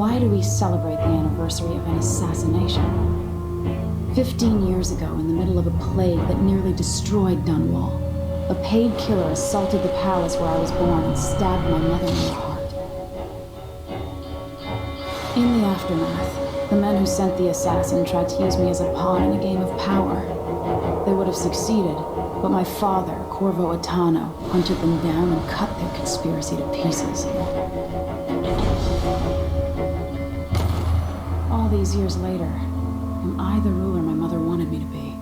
Why do we celebrate the anniversary of an assassination? 15 years ago, in the middle of a plague that nearly destroyed Dunwall, a paid killer assaulted the palace where I was born and stabbed my mother in the heart. In the aftermath, the men who sent the assassin tried to use me as a pawn in a game of power. They would have succeeded, but my father, Corvo Attano, hunted them down and cut their conspiracy to pieces. All these years later, am I the ruler my mother wanted me to be?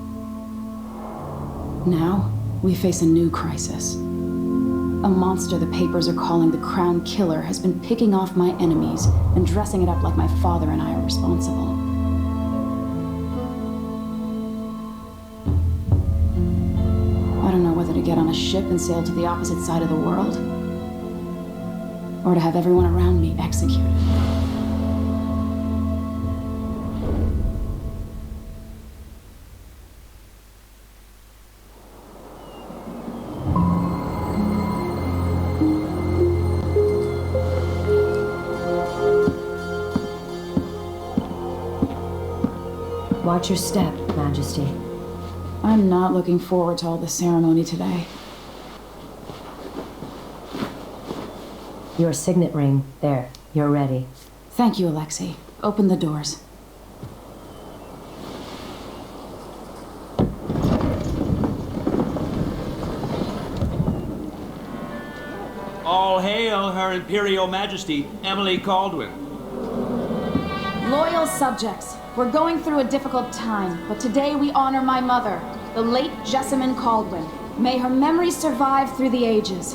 Now, we face a new crisis. A monster the papers are calling the Crown Killer has been picking off my enemies and dressing it up like my father and I are responsible. I don't know whether to get on a ship and sail to the opposite side of the world, or to have everyone around me executed. Watch your step, Majesty. I'm not looking forward to all the ceremony today. Your signet ring. There. You're ready. Thank you, Alexei. Open the doors. All hail Her Imperial Majesty, Emily Caldwin. Loyal subjects, we're going through a difficult time, but today we honor my mother, the late Jessamine Caldwin. May her memory survive through the ages.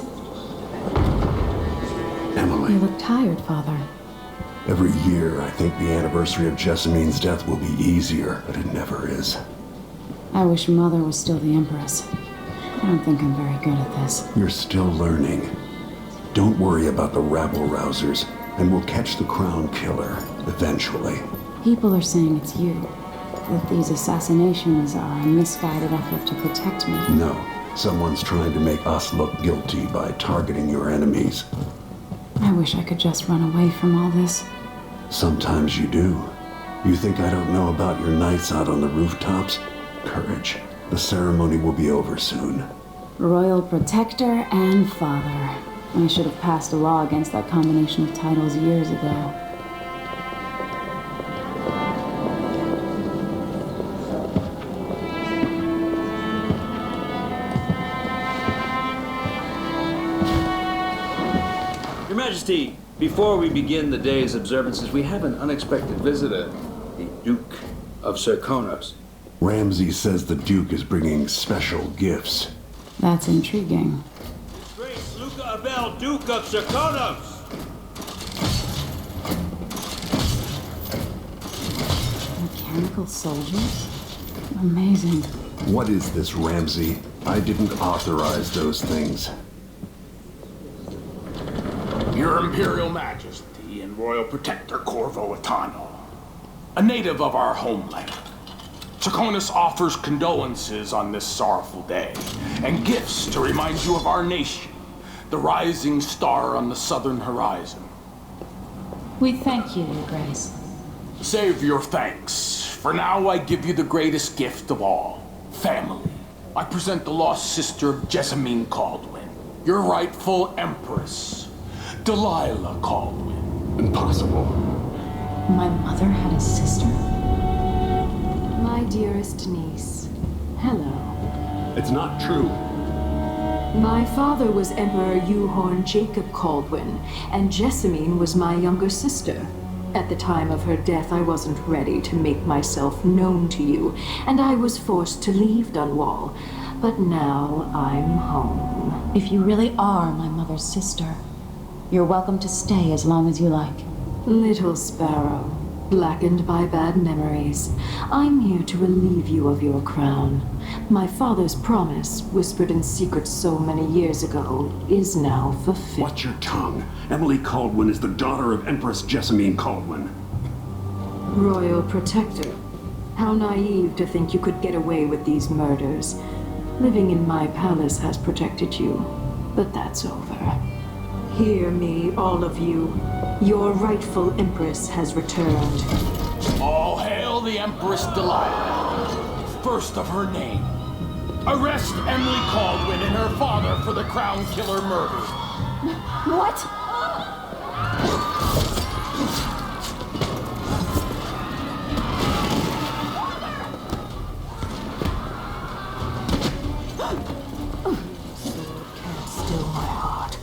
Emily. You look tired, Father. Every year, I think the anniversary of Jessamine's death will be easier, but it never is. I wish Mother was still the Empress. I don't think I'm very good at this. You're still learning. Don't worry about the rabble-rousers, and we'll catch the Crown Killer, eventually. People are saying it's you. That these assassinations are a misguided effort to protect me. No. Someone's trying to make us look guilty by targeting your enemies. I wish I could just run away from all this. Sometimes you do. You think I don't know about your nights out on the rooftops? Courage. The ceremony will be over soon. Royal Protector and Father. I should have passed a law against that combination of titles years ago. Your Majesty, before we begin the day's observances, we have an unexpected visitor, the Duke of Serkonos. Ramsay says the Duke is bringing special gifts. That's intriguing. His Grace Luca Abel, Duke of Serkonos! Mechanical soldiers? Amazing. What is this, Ramsay? I didn't authorize those things. Your Imperial Majesty and Royal Protector Corvo Attano, a native of our homeland. Serkonos offers condolences on this sorrowful day, and gifts to remind you of our nation, the rising star on the southern horizon. We thank you, Your Grace. Save your thanks. For now, I give you the greatest gift of all, family. I present the lost sister of Jessamine Caldwin, your rightful empress, Delilah Caldwin. Impossible. My mother had a sister? My dearest niece, hello. It's not true. My father was Emperor Euhorn Jacob Caldwin, and Jessamine was my younger sister. At the time of her death, I wasn't ready to make myself known to you, and I was forced to leave Dunwall. But now I'm home. If you really are my mother's sister, you're welcome to stay as long as you like. Little sparrow, blackened by bad memories, I'm here to relieve you of your crown. My father's promise, whispered in secret so many years ago, is now fulfilled. Watch your tongue. Emily Caldwin is the daughter of Empress Jessamine Caldwin. Royal Protector, how naive to think you could get away with these murders. Living in my palace has protected you, but that's over. Hear me, all of you. Your rightful Empress has returned. All hail the Empress Delilah, first of her name. Arrest Emily Caldwin and her father for the Crown Killer murder. What? Can't still my heart.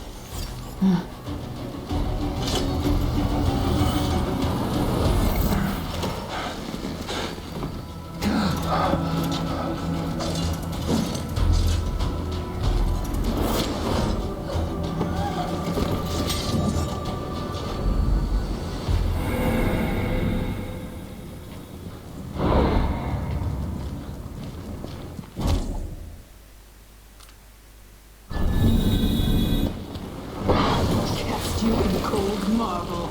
Cast you in cold marble.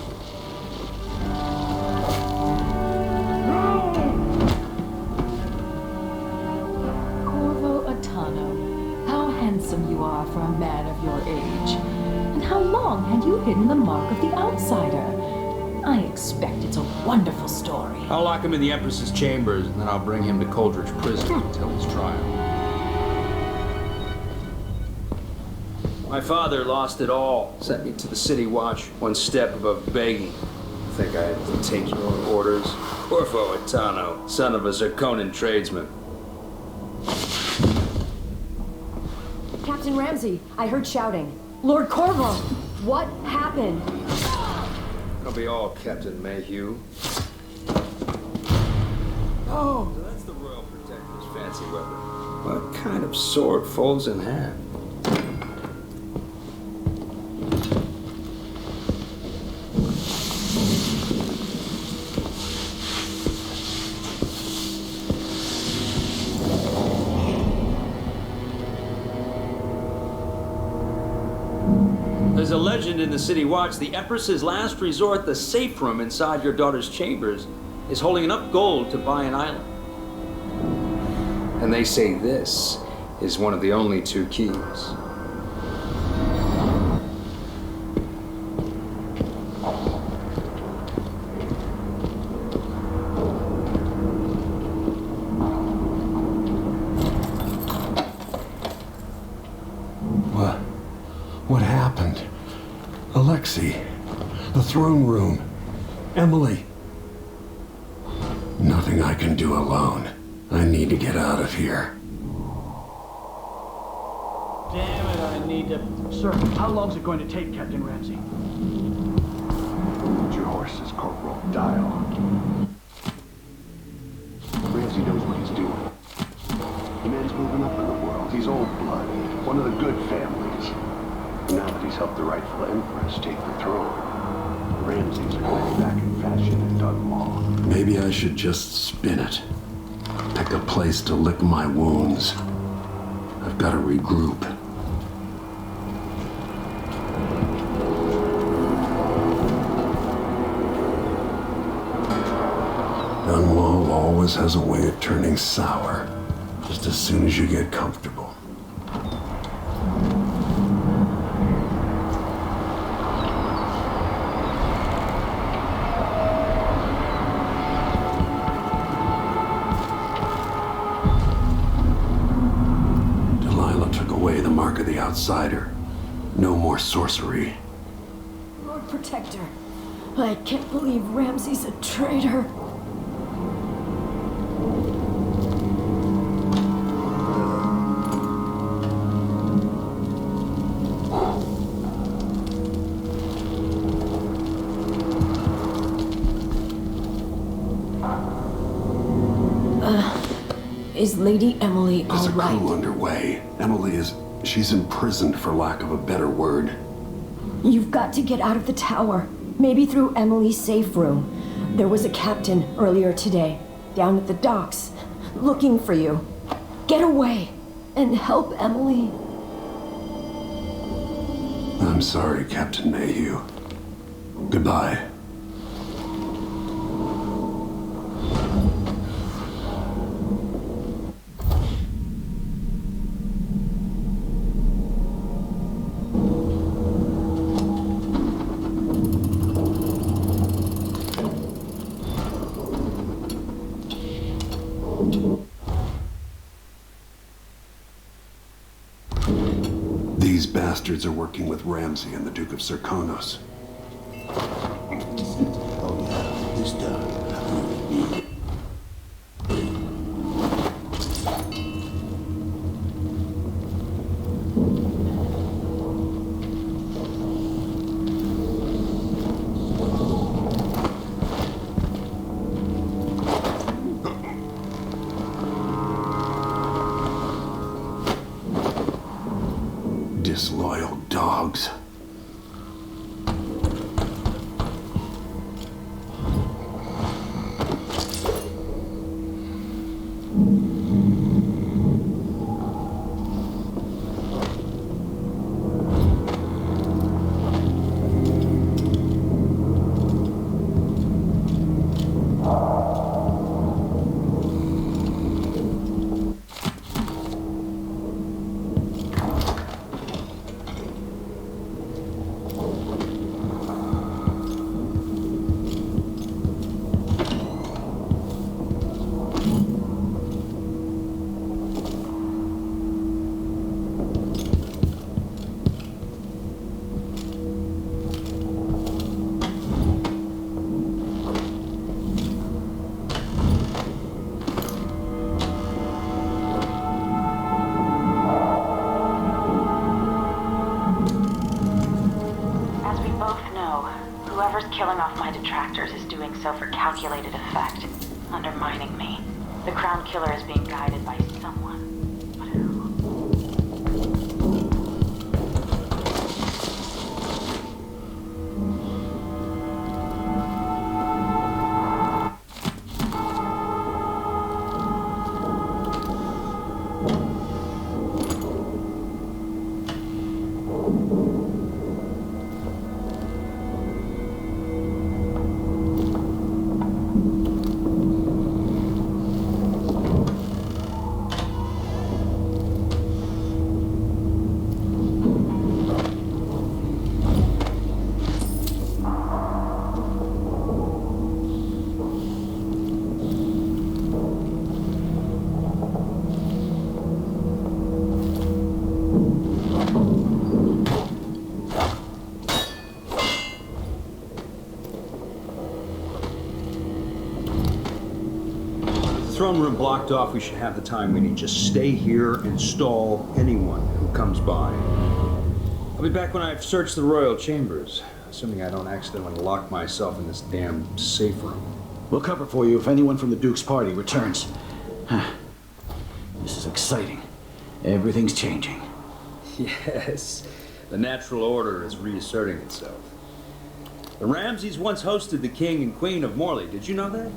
Corvo Atano, how handsome you are for a man of your age. And how long had you hidden the mark of the outsider? I expect it's a wonderful story. I'll lock him in the Empress's chambers, and then I'll bring him to Coldridge Prison until his trial. My father lost it all. Sent me to the City Watch, one step above begging. Think I had to take your orders? Corvo Atano, son of a Zirconan tradesman. Captain Ramsey, I heard shouting. Lord Corvo, what happened? That'll be all, Captain Mayhew. Oh, so that's the Royal Protector's fancy weapon. What kind of sword folds in half? There's a legend in the City Watch. The Empress's last resort, the safe room inside your daughter's chambers, is holding enough gold to buy an island. And they say this is one of the only two keys. What happened? Alexei, the throne room, Emily. Nothing I can do alone. I need to get out of here. Damn it, I need to... Sir, how long's it going to take, Captain Ramsey? Hold your horses, Corporal. Dial. Ramsey knows what he's doing. The man's moving up in the world. He's old blood. One of the good families. Now that he's helped the rightful Empress take the throne, Ramses are going back in fashion in Dunlaw. Maybe I should just spin it. Pick a place to lick my wounds. I've got to regroup. Dunlaw always has a way of turning sour, just as soon as you get comfortable. Away the mark of the outsider. No more sorcery. Lord Protector, I can't believe Ramsey's a traitor. Is Lady Emily There's all right? a coup underway. Emily she's imprisoned for lack of a better word. You've got to get out of the tower. Maybe through Emily's safe room. There was a captain earlier today, down at the docks, looking for you. Get away and help Emily. I'm sorry, Captain Mayhew. Goodbye. These bastards are working with Ramsay and the Duke of Serkonos. Oh yeah, this time. Disloyal dogs. Whoever's killing off my detractors is doing so for calculated effect, undermining me. The Crown Killer is being guided by someone. But who? Throne room blocked off, we should have the time we need. Just stay here and stall anyone who comes by. I'll be back when I've searched the royal chambers, assuming I don't accidentally lock myself in this damn safe room. We'll cover for you if anyone from the Duke's party returns. This is exciting. Everything's changing. Yes, the natural order is reasserting itself. The Ramsays once hosted the king and queen of Morley. Did you know that?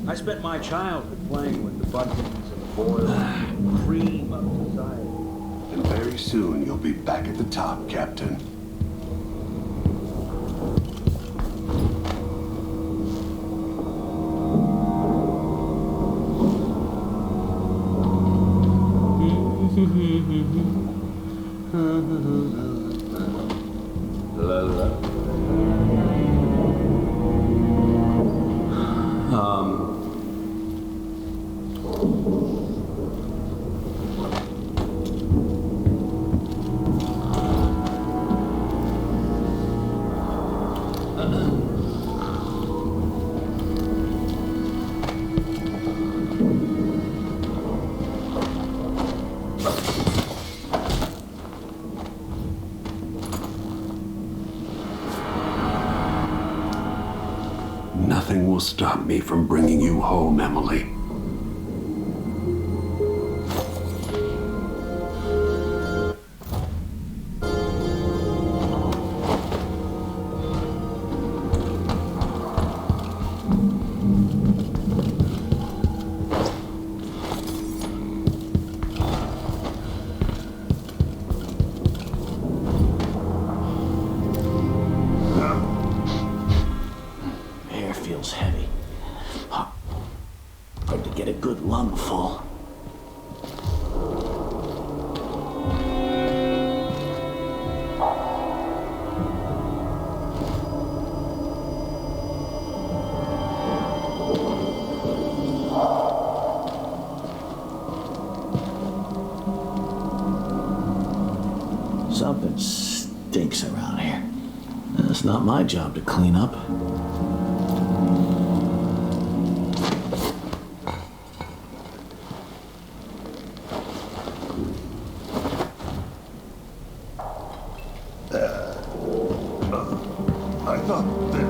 I spent my childhood playing with the buntings and the boils and the cream of society. And very soon you'll be back at the top, Captain. La la. Nothing will stop me from bringing you home, Emily. Something stinks around here. It's not my job to clean up. I thought that...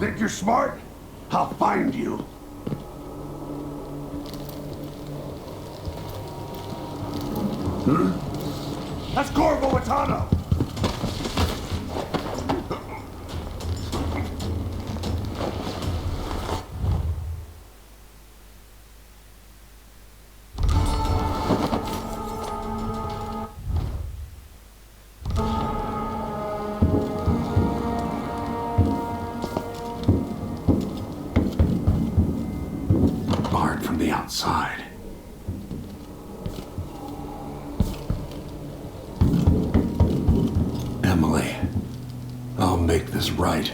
Think you're smart? I'll find you. That's Corvo Atano! Barred from the outside. Emily, I'll make this right.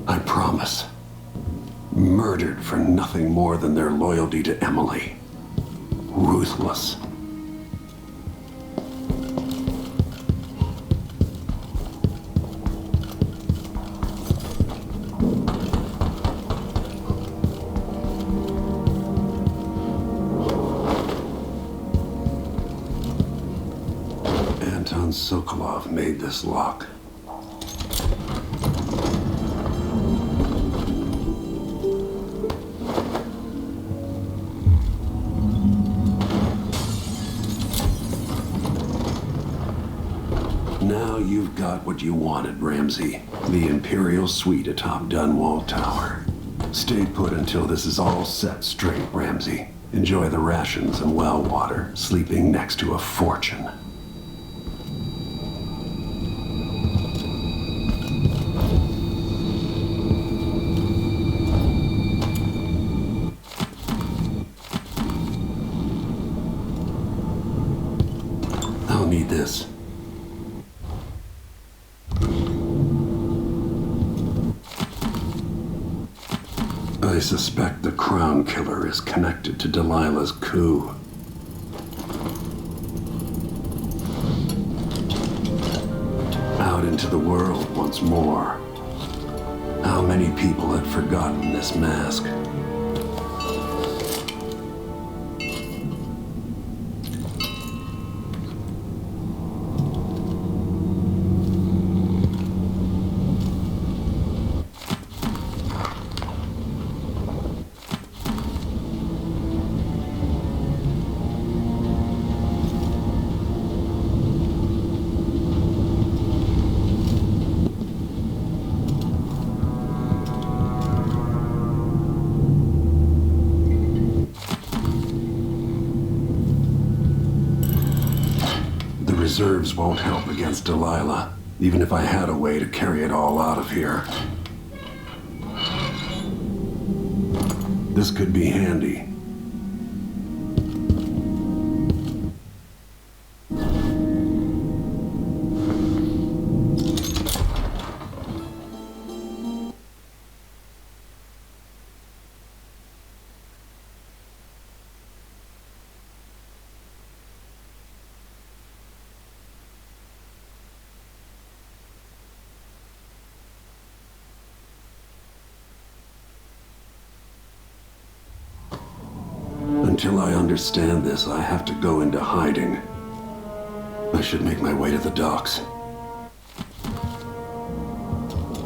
I promise. Murdered for nothing more than their loyalty to Emily. Ruthless. Anton Sokolov made this lock. Now you've got what you wanted, Ramsey. The Imperial Suite atop Dunwall Tower. Stay put until this is all set straight, Ramsey. Enjoy the rations and well water, sleeping next to a fortune. I'll need this. I suspect the Crown Killer is connected to Delilah's coup. Out into the world once more. How many people had forgotten this mask? Reserves won't help against Delilah, even if I had a way to carry it all out of here. This could be handy. Until I understand this, I have to go into hiding. I should make my way to the docks.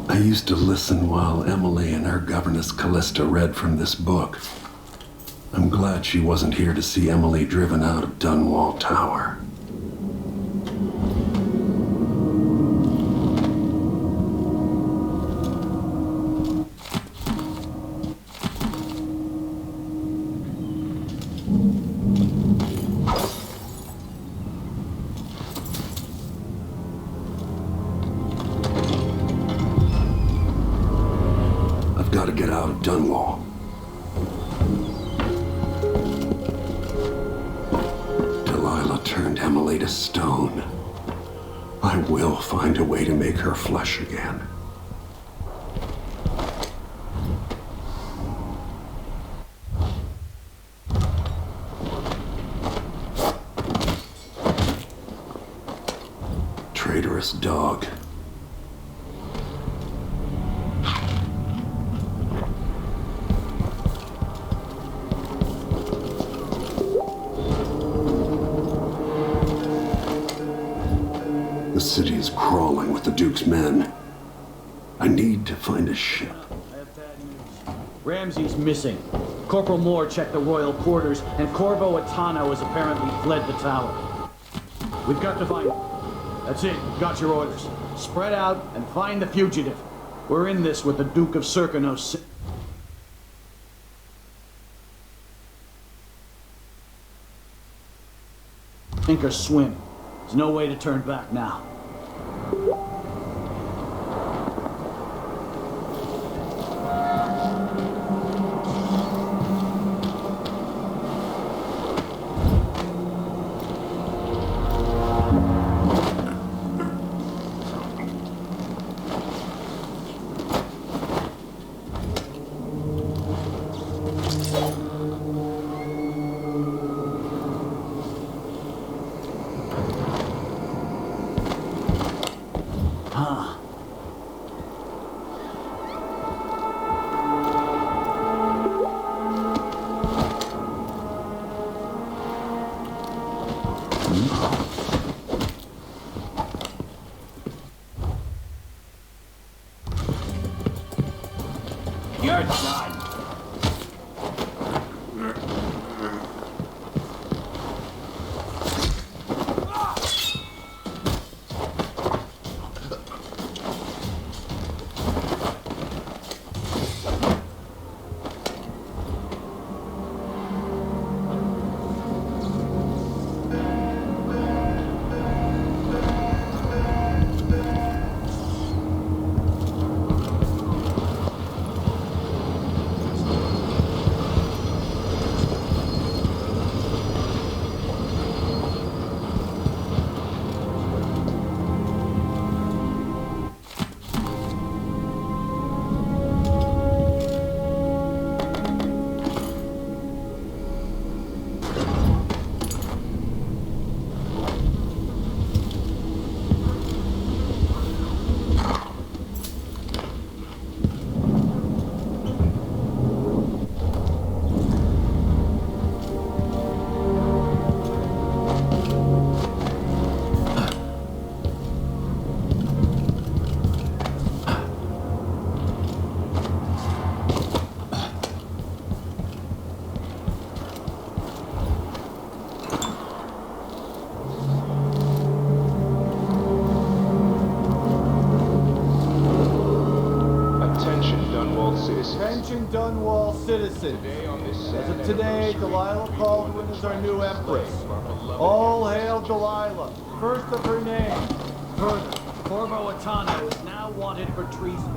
I used to listen while Emily and her governess Callista read from this book. I'm glad she wasn't here to see Emily driven out of Dunwall Tower. Gotta get out of Dunwall. Delilah turned Emily to stone. I will find a way to make her flesh again. traitorous dog. The city is crawling with the Duke's men. I need to find a ship. I have bad news. Ramsey's missing. Corporal Moore checked the royal quarters, and Corvo Atano has apparently fled the tower. We've got to find him. That's it. Got your orders. Spread out and find the fugitive. We're in this with the Duke of Serkonos. Sink or swim. There's no way to turn back now. You're done. Attention Dunwall citizens. As of today, Delilah Caldwin is our new empress. All hail Delilah, first of her name. Further, Corvo Atano is now wanted for treason.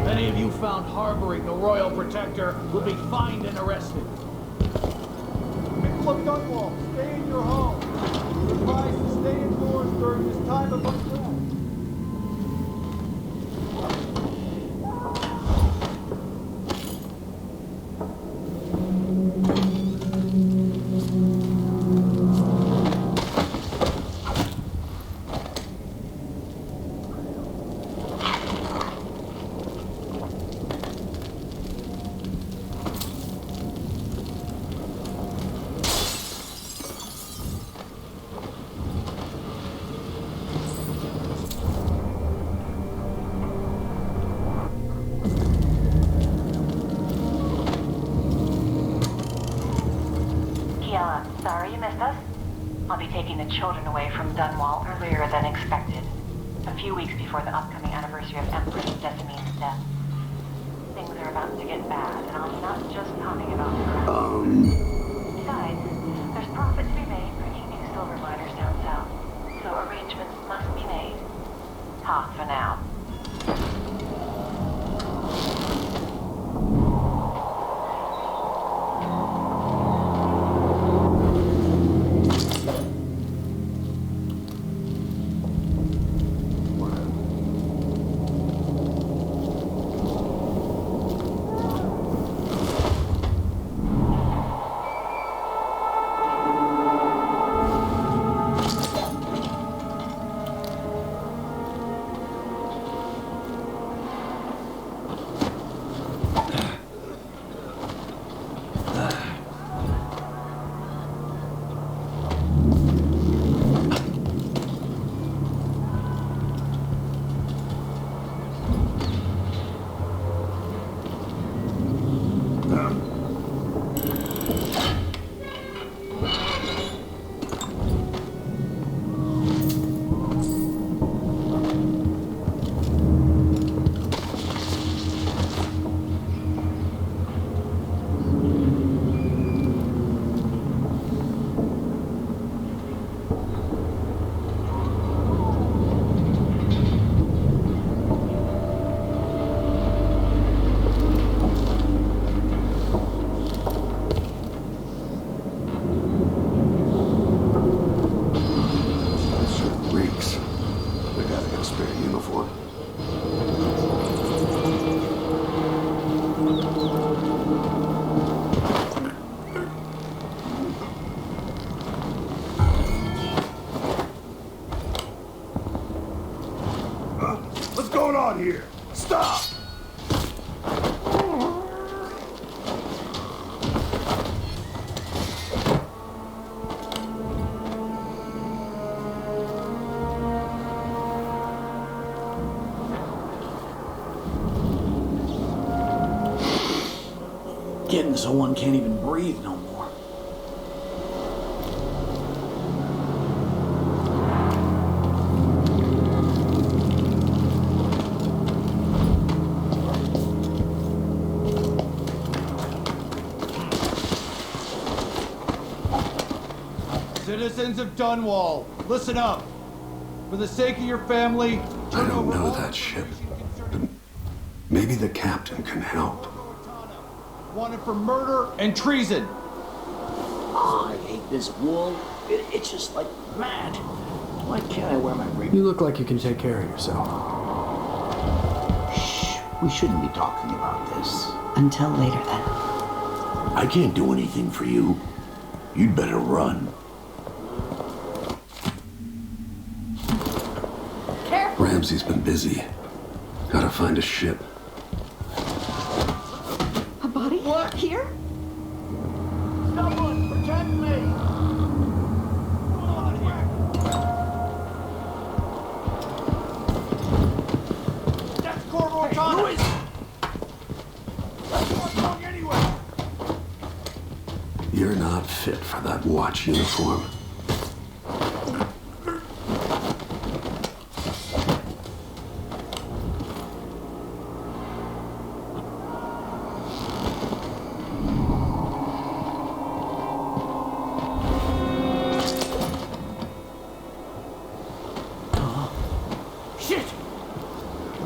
Any of you found harboring the royal protector will be fined and arrested. People of Dunwall, stay in your homes. You're advised to stay indoors during this time of unrest. Sorry you missed us. I'll be taking the children away from Dunwall earlier than expected. A few weeks before the upcoming anniversary of Empress Decimene's death. Things are about to get bad, and I'm not just talking about the crown. Besides, there's profit to be made bringing new silver miners down south. So arrangements must be made. Talk for now. Getting so one can't even breathe no more. Citizens of Dunwall, listen up. For the sake of your family, I turn don't over know all that ship, information but concerning maybe the captain can help. wanted for murder and treason. I hate this wool. It itches like mad. Why can't I wear my ring? You look like you can take care of yourself. Shh. We shouldn't be talking about this. Until later, then. I can't do anything for you. You'd better run. Ramsey's been busy. Gotta find a ship. A body? What? Here? Someone protect me! That's Corvo O'Connor. What's wrong anyway? You're not fit for that watch uniform.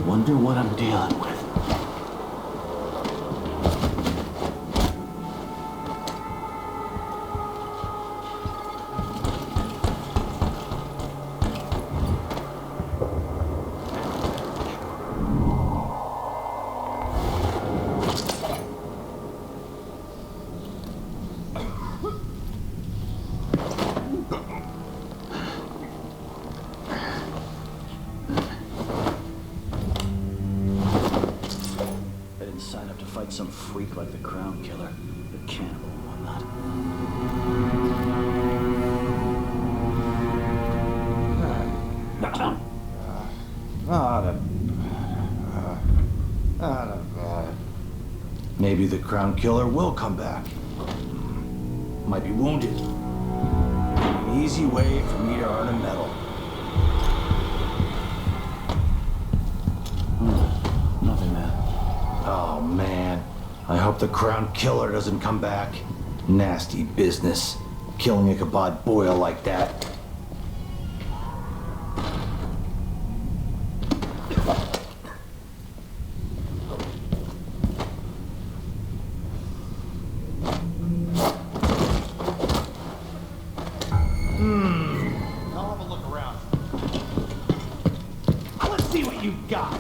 Wonder what I'm dealing with. Sign up to fight some freak like the Crown Killer, the cannibal and whatnot. Maybe the Crown Killer will come back. Might be wounded. An easy way for me to earn a medal. Nothing there. Oh, man. I hope the Crown Killer doesn't come back. Nasty business. Killing a Kabod boil like that. I'll have a look around. Let's see what you've got.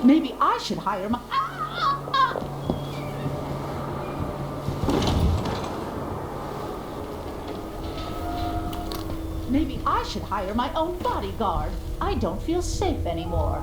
Maybe I should hire my... Maybe I should hire my own bodyguard. I don't feel safe anymore.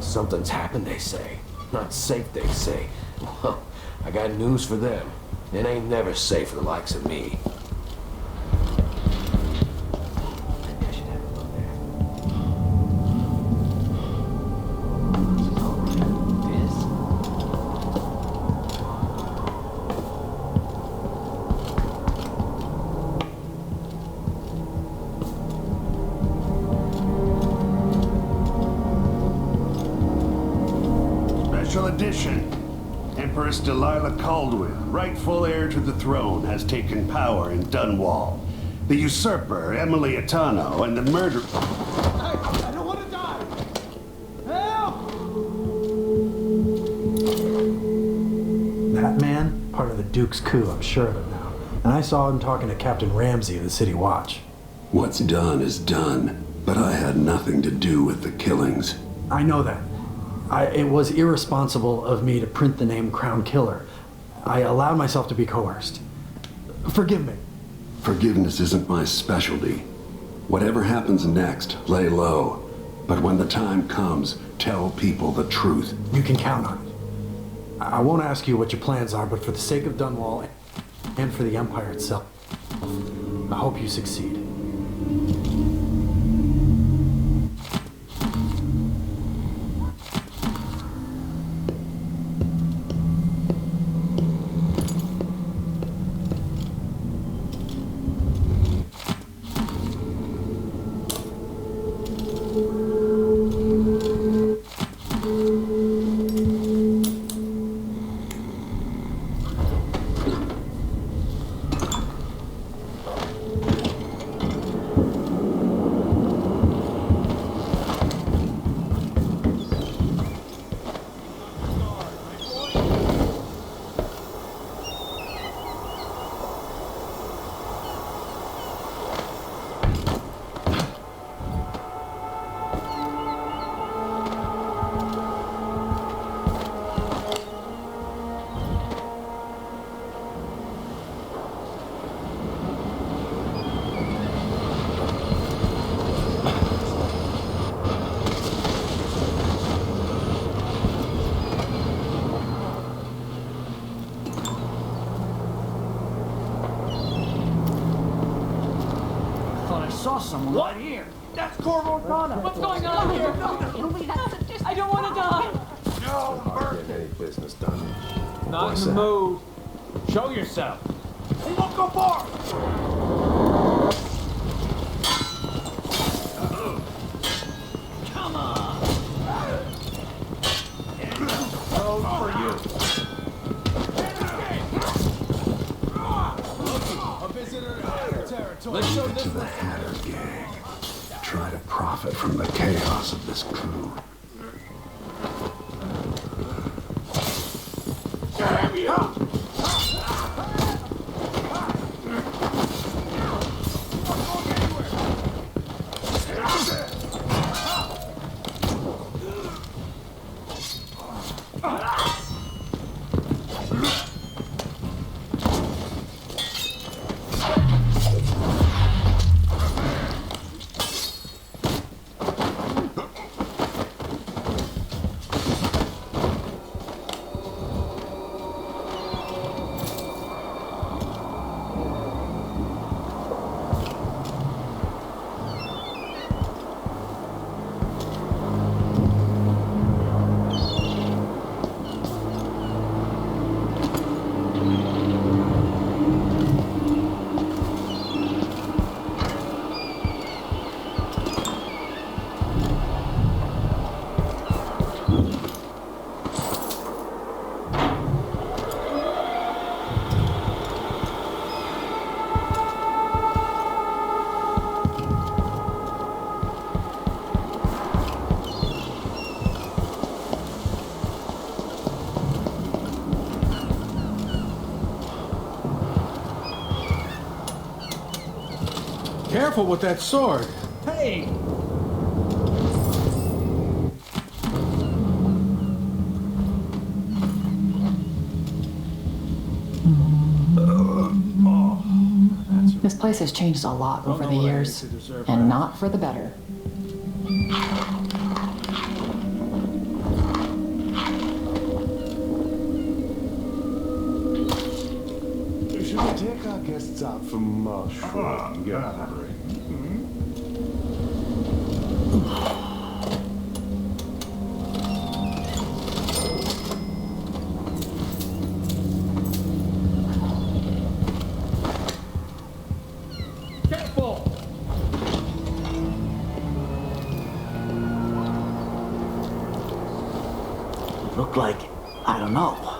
Something's happened, they say. Not safe, they say. Well, I got news for them. It ain't never safe for the likes of me. Maybe I should have a look there. This is all right. This? Special edition. Empress Delilah Caldwin, rightful heir to the throne, has taken power in Dunwall. The usurper, Emily Atano, and the murderer... I don't want to die! Help! That man, part of the Duke's coup, I'm sure of it now. And I saw him talking to Captain Ramsey of the City Watch. What's done is done, but I had nothing to do with the killings. I know that. It was irresponsible of me to print the name Crown Killer. I allowed myself to be coerced. Forgive me. Forgiveness isn't my specialty. Whatever happens next, lay low. But when the time comes, tell people the truth. You can count on it. I won't ask you what your plans are, but for the sake of Dunwall and for the Empire itself, I hope you succeed. Saw someone right here. That's Corvo Donna! What's going on here? I don't want to die. No, Hard getting any business done. Not in the mood. Show yourself. Hey, look up bar! Come on. Oh, for you. A visitor to our territory. Let's show this The Hatter Gang. Try to profit from the chaos of this coup. Careful with that sword. Hey! This place has changed a lot over the years, and not for the better. Should we take our guests out for mushroom gathering? Look like, I don't know.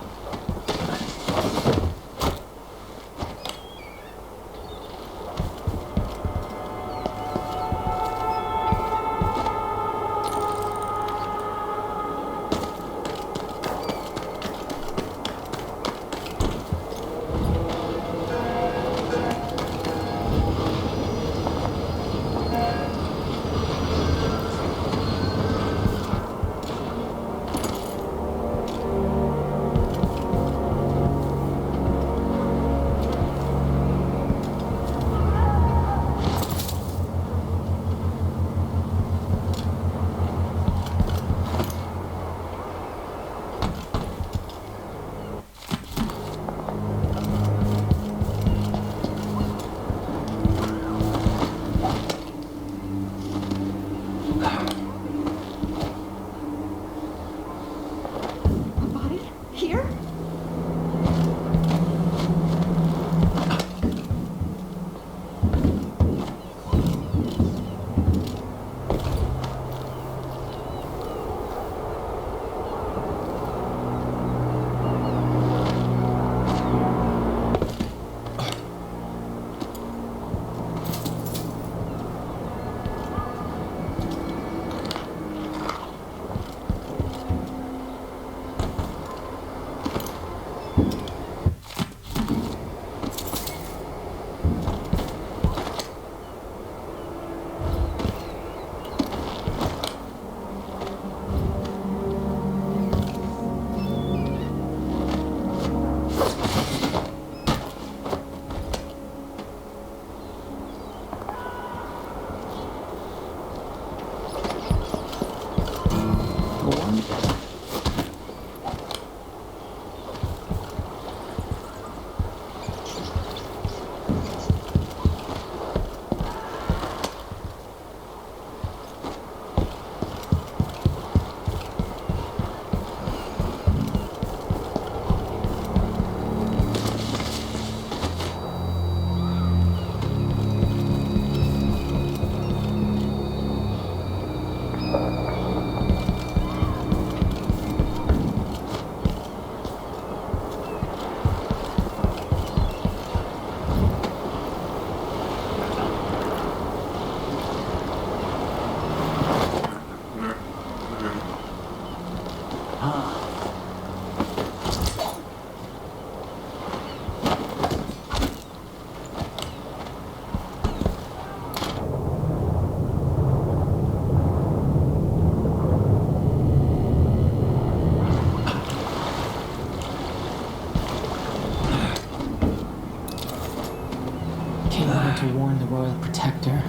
To warn the Royal Protector.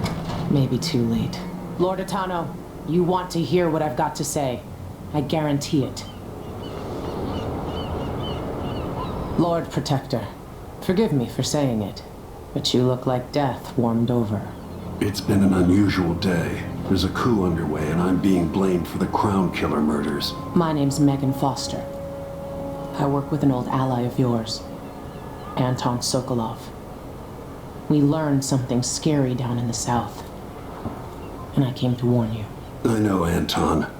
Maybe too late. Lord Atano, you want to hear what I've got to say. I guarantee it. Lord Protector, forgive me for saying it, but you look like death warmed over. It's been an unusual day. There's a coup underway and I'm being blamed for the Crown Killer murders. My name's Megan Foster. I work with an old ally of yours, Anton Sokolov. We learned something scary down in the south, and I came to warn you. I know, Anton.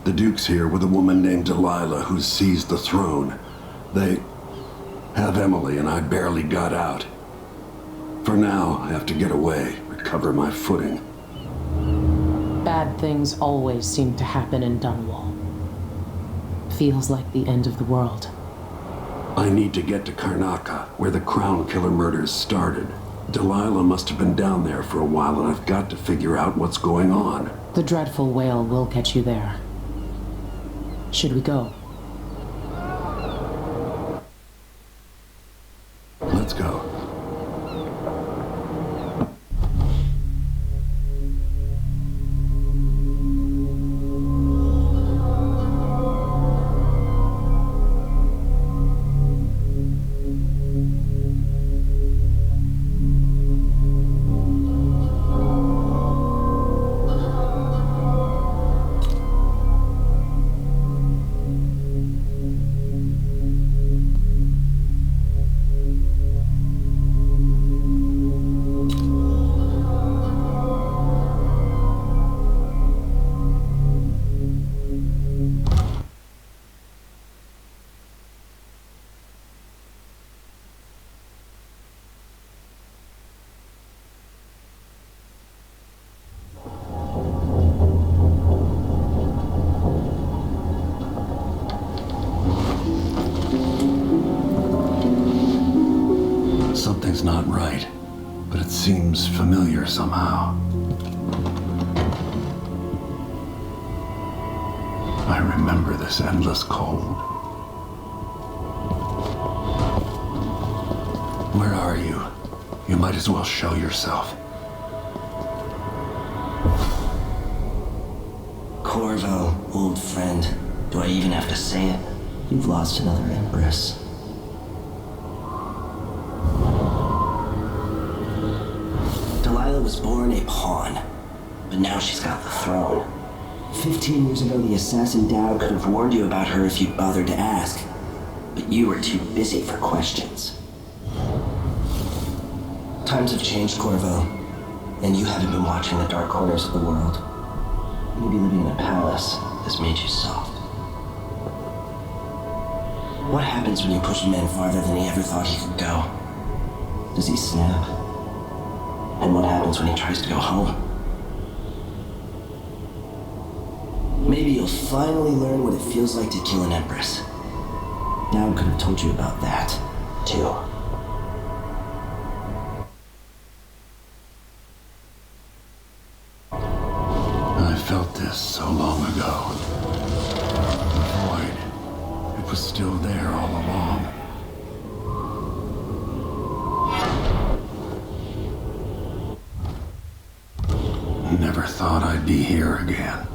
The Duke's here with a woman named Delilah who's seized the throne. They have Emily, and I barely got out. For now, I have to get away, recover my footing. Bad things always seem to happen in Dunwall. Feels like the end of the world. I need to get to Karnaca, where the Crown Killer murders started. Delilah must have been down there for a while, and I've got to figure out what's going on. The dreadful whale will get you there. Should we go? Let's go. Something's not right, but it seems familiar somehow. I remember this endless cold. Where are you? You might as well show yourself. Corvo, old friend. Do I even have to say it? You've lost another Empress. Delilah was born a pawn, but now she's got the throne. 15 years ago, the assassin Dao could have warned you about her if you'd bothered to ask, but you were too busy for questions. Times have changed, Corvo, and you haven't been watching the dark corners of the world. Maybe living in a palace has made you soft. What happens when you push a man farther than he ever thought he could go? Does he snap? And what happens when he tries to go home? Maybe you'll finally learn what it feels like to kill an Empress. Dowd could have told you about that, too. I felt this so long ago. The void. It was still there all along. Never thought I'd be here again.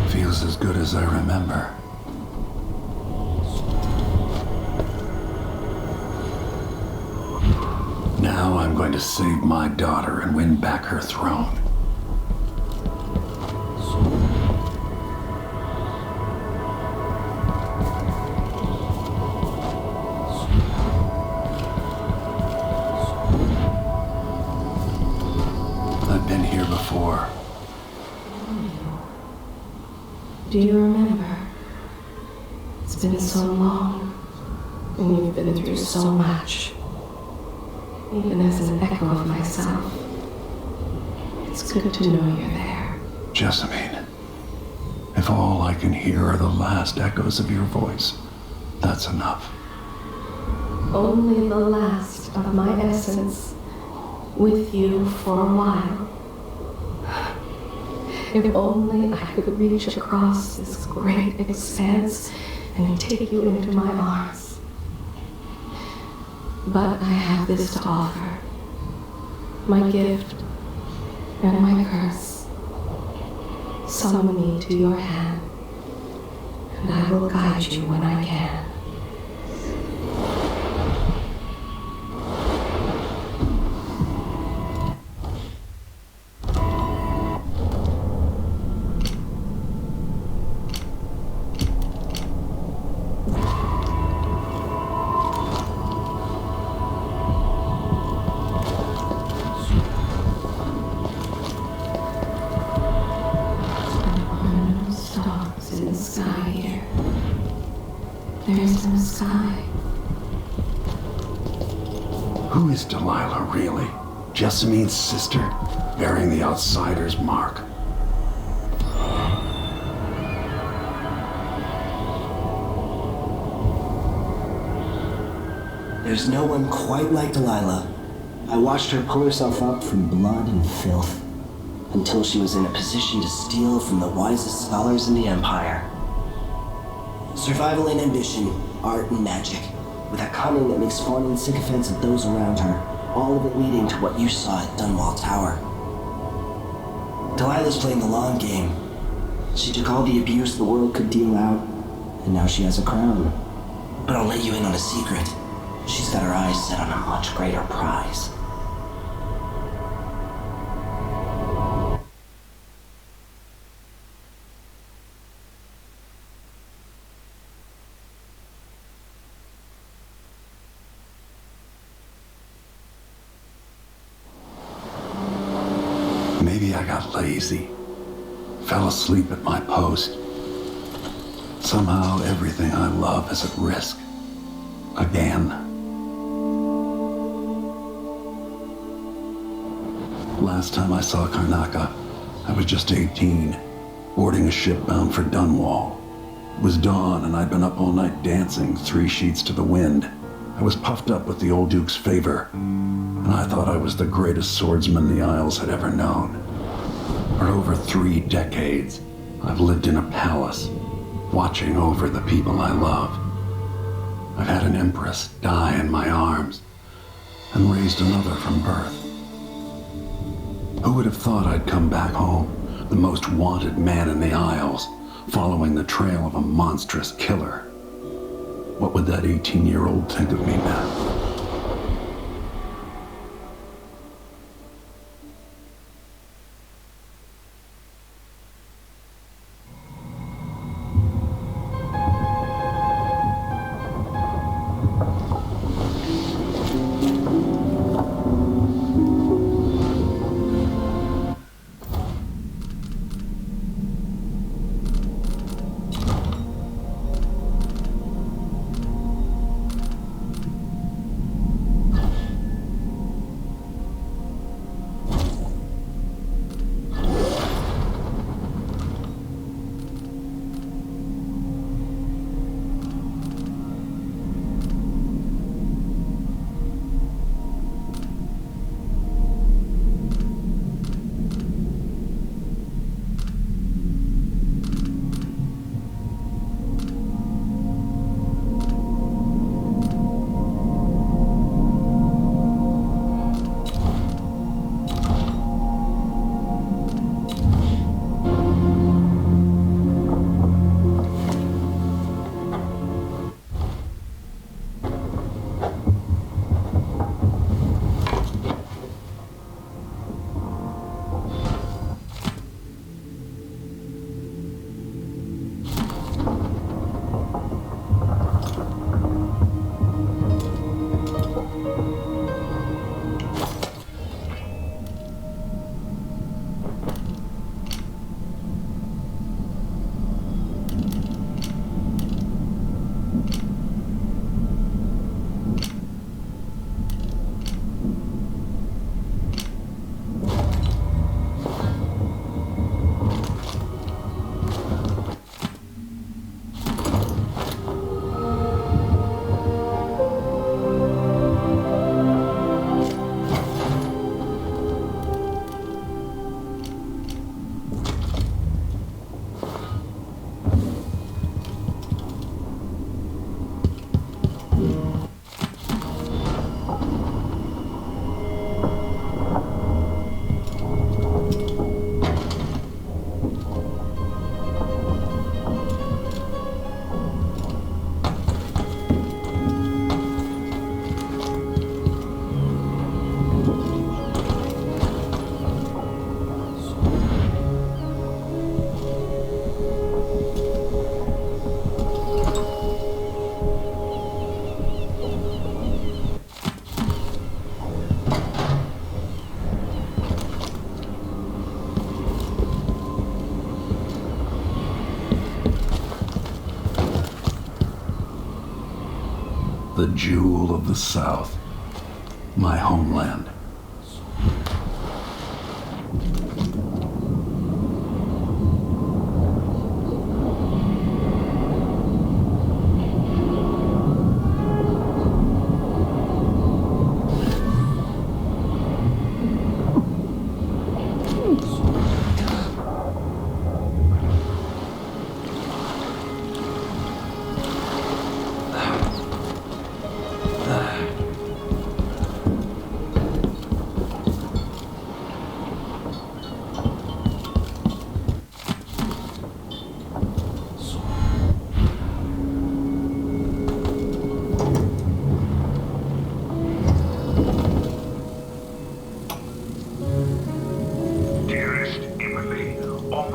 Feels as good as I remember. Now I'm going to save my daughter and win back her throne. I've been here before. Do you remember? It's been so long, and you've been through so much. Even as an echo of myself, it's good to know you're there. Jessamine, if all I can hear are the last echoes of your voice, that's enough. Only the last of my essence, with you for a while. If only I could reach across this great expanse and take you into my arms. But I have this to offer. My gift and my curse. Summon me to your hand, and I will guide you when I can. Who is Delilah, really? Jessamine's sister, bearing the outsider's mark. There's no one quite like Delilah. I watched her pull herself up from blood and filth until she was in a position to steal from the wisest scholars in the Empire. Survival and ambition, art and magic, with a cunning that makes fawning sycophants of those around her, all of it leading to what you saw at Dunwall Tower. Delilah's playing the long game. She took all the abuse the world could deal out, and now she has a crown. But I'll let you in on a secret. She's got her eyes set on a much greater prize. Maybe I got lazy. Fell asleep at my post. Somehow everything I love is at risk. Again. Last time I saw Karnaca, I was just 18, boarding a ship bound for Dunwall. It was dawn and I'd been up all night dancing 3 sheets to the wind. I was puffed up with the old Duke's favor, and I thought I was the greatest swordsman the Isles had ever known. For over 3 decades, I've lived in a palace, watching over the people I love. I've had an empress die in my arms, and raised another from birth. Who would have thought I'd come back home, the most wanted man in the Isles, following the trail of a monstrous killer? What would that 18-year-old think of me now? The jewel of the South, my homeland.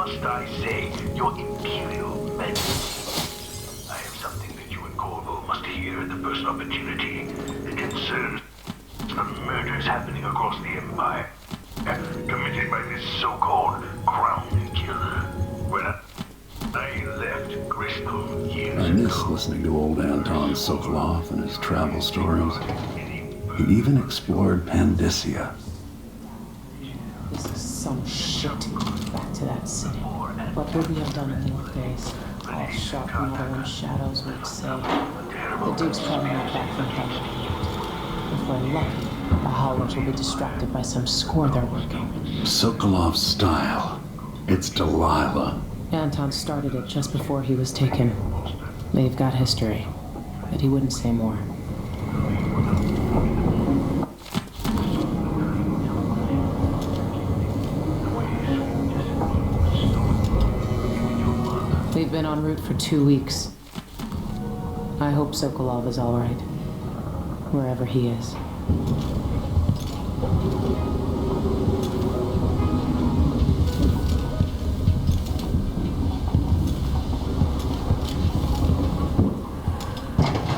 must I say, your Imperial Majesty. I have something that you and Corvo must hear at the first opportunity. It concerns the murders happening across the Empire, committed by this so-called Crown Killer. When I left Bristol years I miss listening to old Anton Sokolov and his travel stories. He even explored Pandyssia. This is some shit. Back to that city. What would we have done in the old days? All sharp Netherland shadows would say. The Duke's probably not back from Thunder. If we're lucky, the Howlers will be distracted by some score they're working. Sokolov's style. It's Delilah. Anton started it just before he was taken. They've got history, but he wouldn't say more. We've been en route for 2 weeks. I hope Sokolov is all right, wherever he is.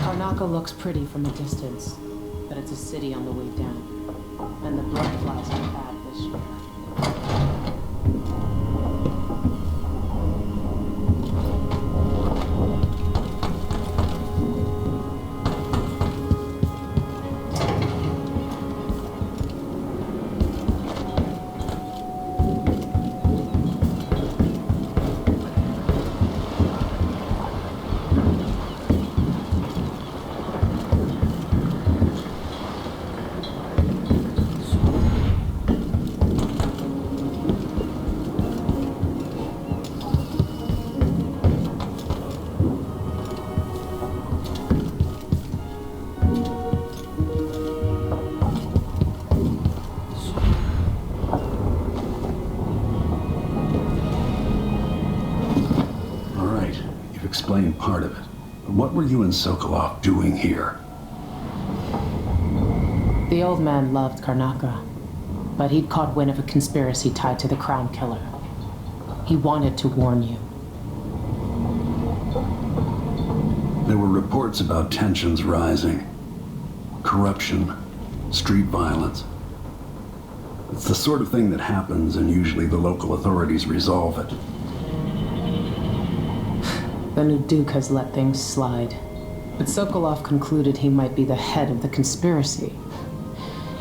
Karnaca looks pretty from a distance, but it's a city on the way down, and the blood flies are bad this year. Explain part of it. What were you and Sokolov doing here? The old man loved Karnaca, but he'd caught wind of a conspiracy tied to the Crown Killer. He wanted to warn you. There were reports about tensions rising. Corruption, street violence. It's the sort of thing that happens, and usually the local authorities resolve it. The new Duke has let things slide, but Sokolov concluded he might be the head of the conspiracy.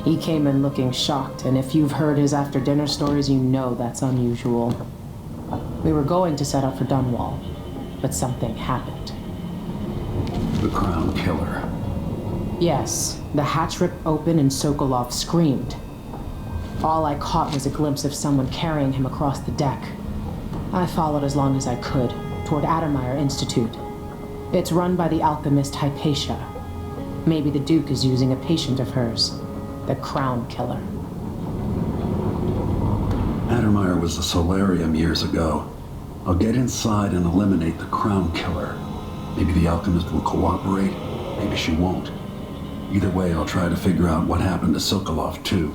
He came in looking shocked, and if you've heard his after-dinner stories, you know that's unusual. We were going to set up for Dunwall, but something happened. The Crown Killer. Yes, the hatch ripped open and Sokolov screamed. All I caught was a glimpse of someone carrying him across the deck. I followed as long as I could, toward Addermeyer Institute. It's run by the alchemist Hypatia. Maybe the Duke is using a patient of hers, the Crown Killer. Addermeyer was a solarium years ago. I'll get inside and eliminate the Crown Killer. Maybe the alchemist will cooperate, maybe she won't. Either way, I'll try to figure out what happened to Sokolov, too.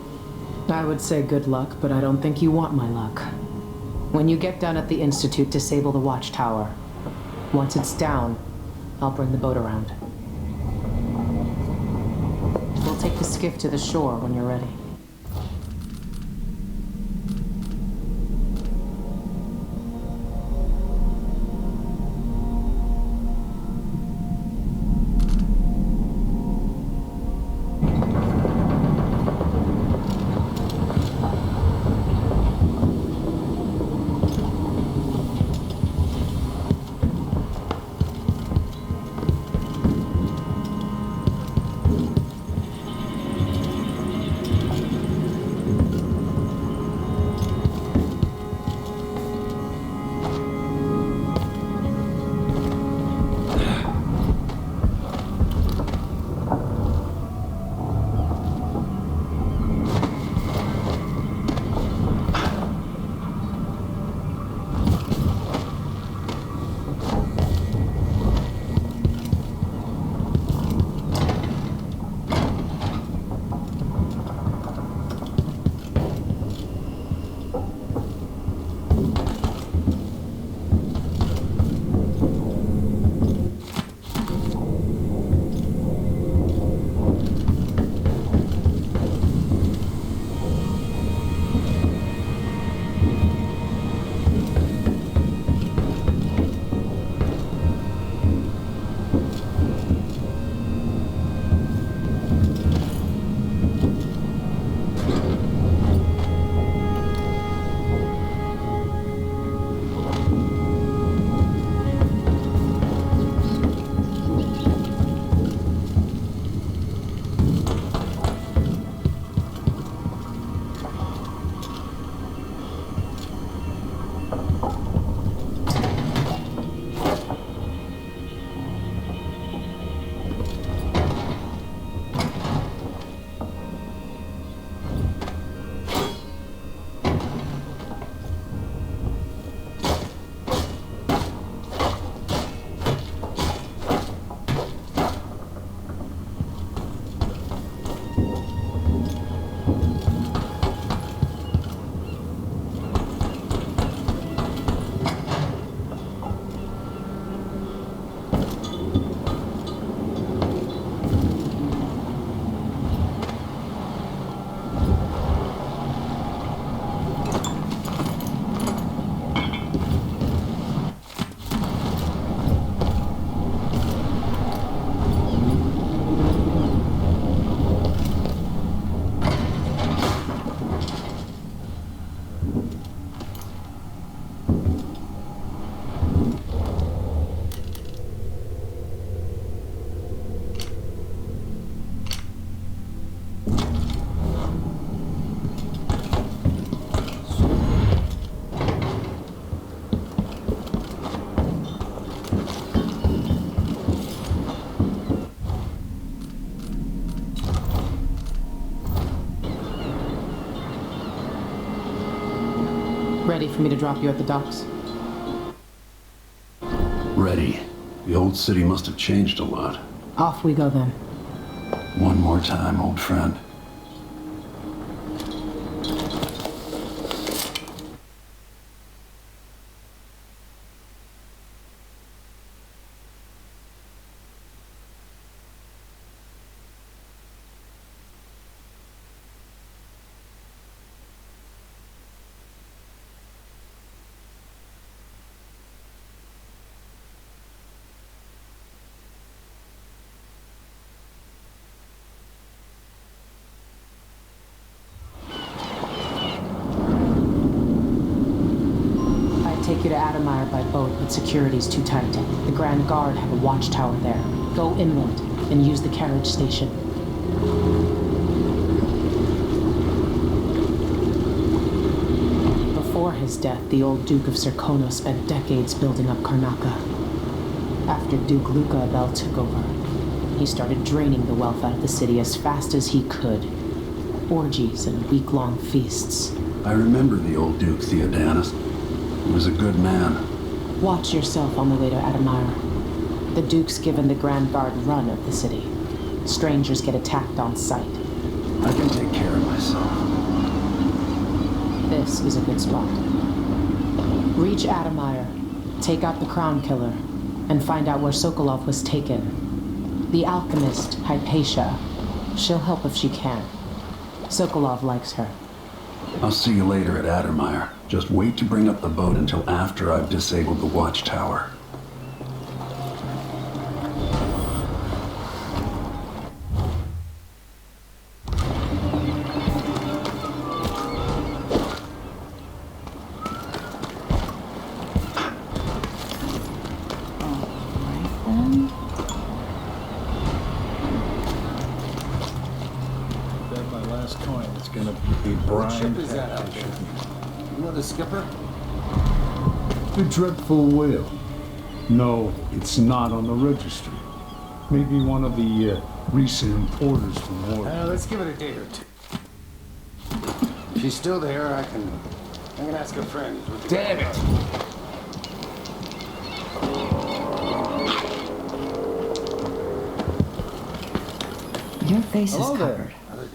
I would say good luck, but I don't think you want my luck. When you get done at the Institute, disable the watchtower. Once it's down, I'll bring the boat around. We'll take the skiff to the shore when you're ready. Ready for me to drop you at the docks? Ready. The old city must have changed a lot. Off we go then. One more time, old friend. Take you to Adamire by boat, but security's too tight. The Grand Guard have a watchtower there. Go inland and use the carriage station. Before his death, the old Duke of Serkonos spent decades building up Karnaca. After Duke Luca Abel took over, he started draining the wealth out of the city as fast as he could. Orgies and week-long feasts. I remember the old Duke Theodanis. He was a good man. Watch yourself on the way to Adamire. The Duke's given the Grand Guard run of the city. Strangers get attacked on sight. I can take care of myself. This is a good spot. Reach Adamire, take out the Crown Killer, and find out where Sokolov was taken. The alchemist, Hypatia, she'll help if she can. Sokolov likes her. I'll see you later at Adamire. Just wait to bring up the boat until after I've disabled the watchtower. The skipper? The Dreadful Whale. No, it's not on the registry. Maybe one of the recent importers from Oregon. Let's give it a day or two. If she's still there, I can ask her friends. Damn it! Your face is covered.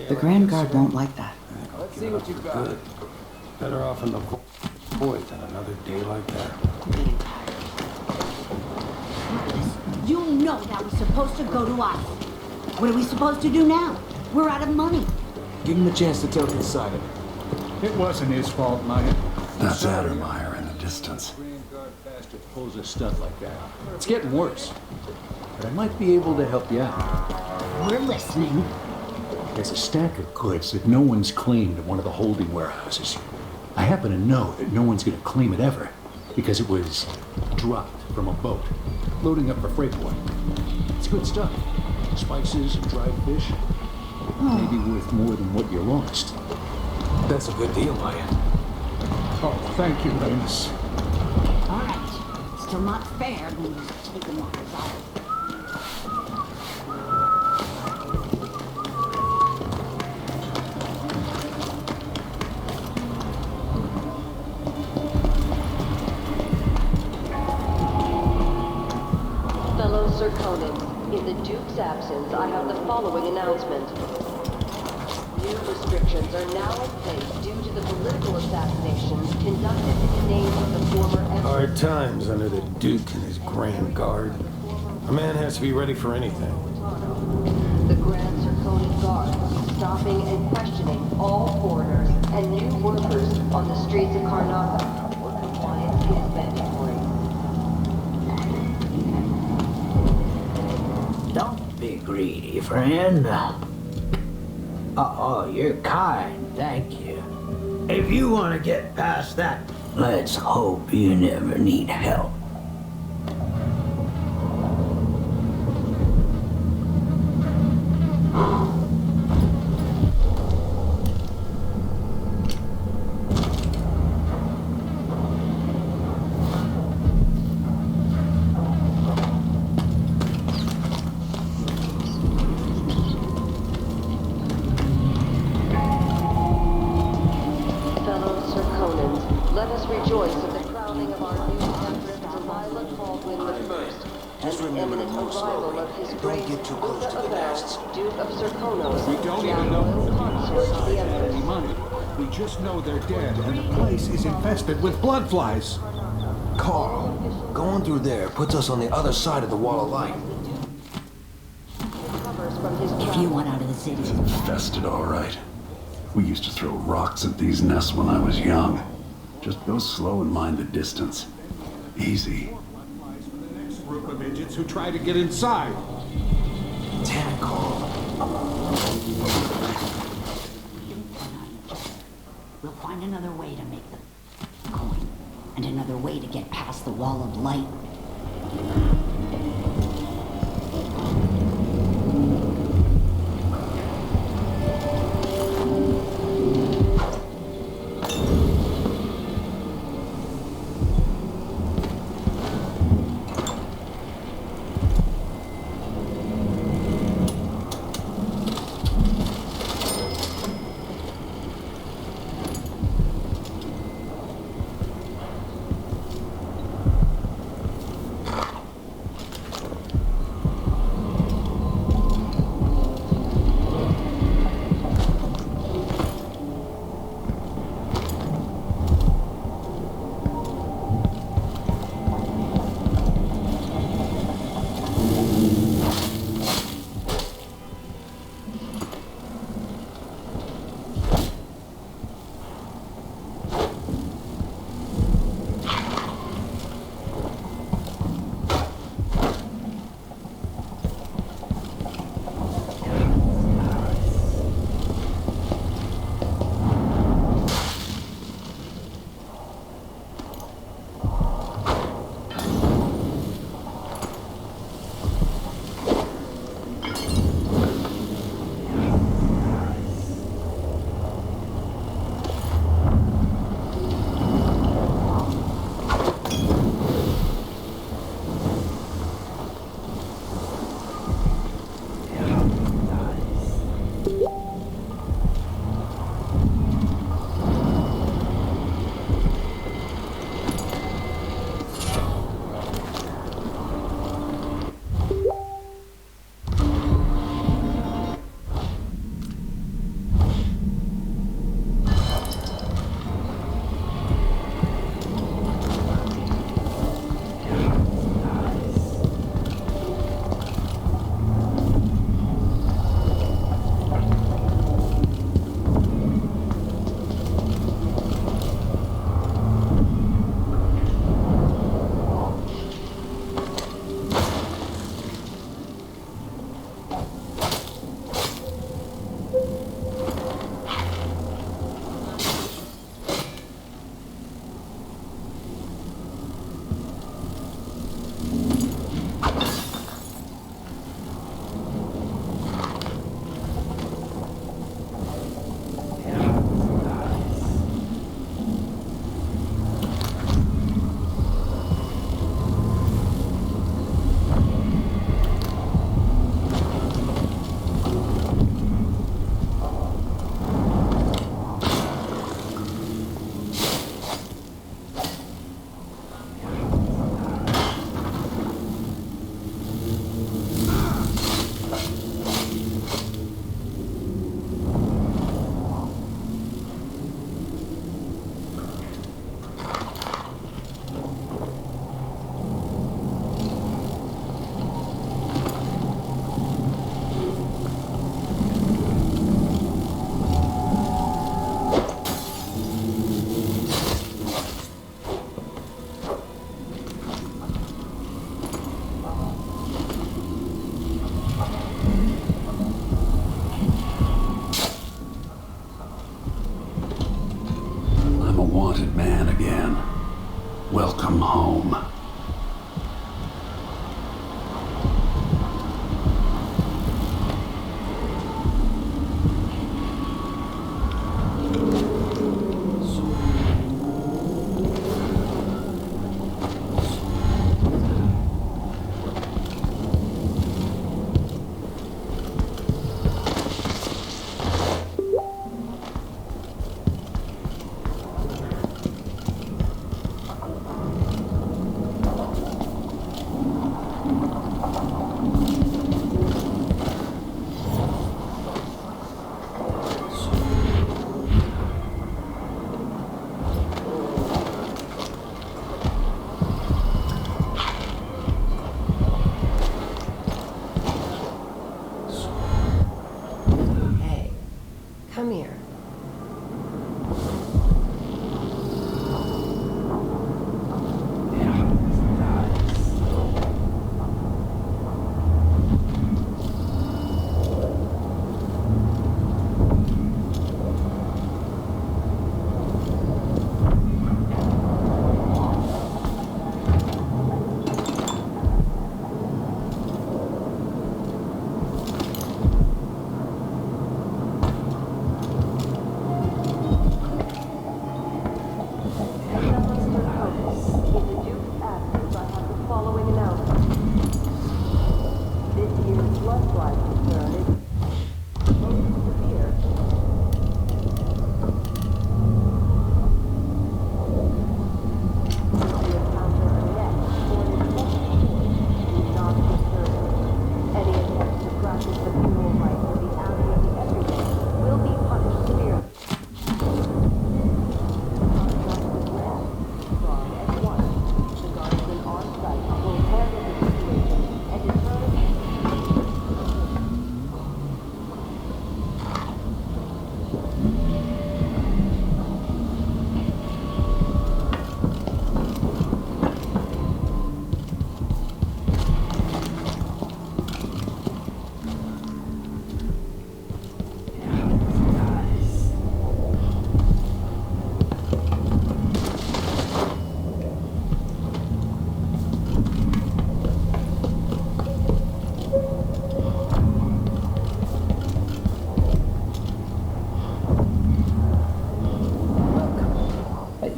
The Grand Guard won't like that. Let's see what you've got. Better off in the void than another day like that. You know that was supposed to go to us. What are we supposed to do now? We're out of money. Give him a chance to tell his side of it. It wasn't his fault, Maya. That's Adamire in the distance. Grand Guard bastard pulls his stuff like that. It's getting worse. But I might be able to help you out. We're listening. There's a stack of goods that no one's claimed in one of the holding warehouses. I happen to know that no one's going to claim it ever, because it was dropped from a boat, loading up for Freightport. It's good stuff. Spices and dried fish. Maybe worth more than what you lost. That's a good deal, Maya. Oh, thank you, Ramus. Still not fair when you take him off his island. Fellow Zirconans, in the Duke's absence, I have the following announcement. New restrictions are now in place due to the political assassinations conducted in the name of the former emperor. Hard times under the Duke and his Grand Guard. A man has to be ready for anything. The Grand Zirconian Guard is stopping and questioning all foreigners and new workers on the streets of Karnaca, where compliance is mandatory. Don't be greedy, friend. Oh, you're kind, thank you. If you want to get past that, let's hope you never need help. Fellow Zirconans, let us rejoice at the crowning of our new Empress Delilah Baldwin I. Just remember to move slowly, and don't get too close to the nests. Duke of Zirconos, We don't now even know royal consort to the Empress. any money. We just know they're dead, and the place is infested with blood flies. Carl, going through there puts us on the other side of the wall of light. If you want out of the city, Infested, all right. We used to throw rocks at these nests when I was young. Just go slow and mind the distance. Easy. Group of idiots who try to get inside. Damn it, Carl. we'll find another way to make the coin, and another way to get past the wall of light. Welcome home. Come here.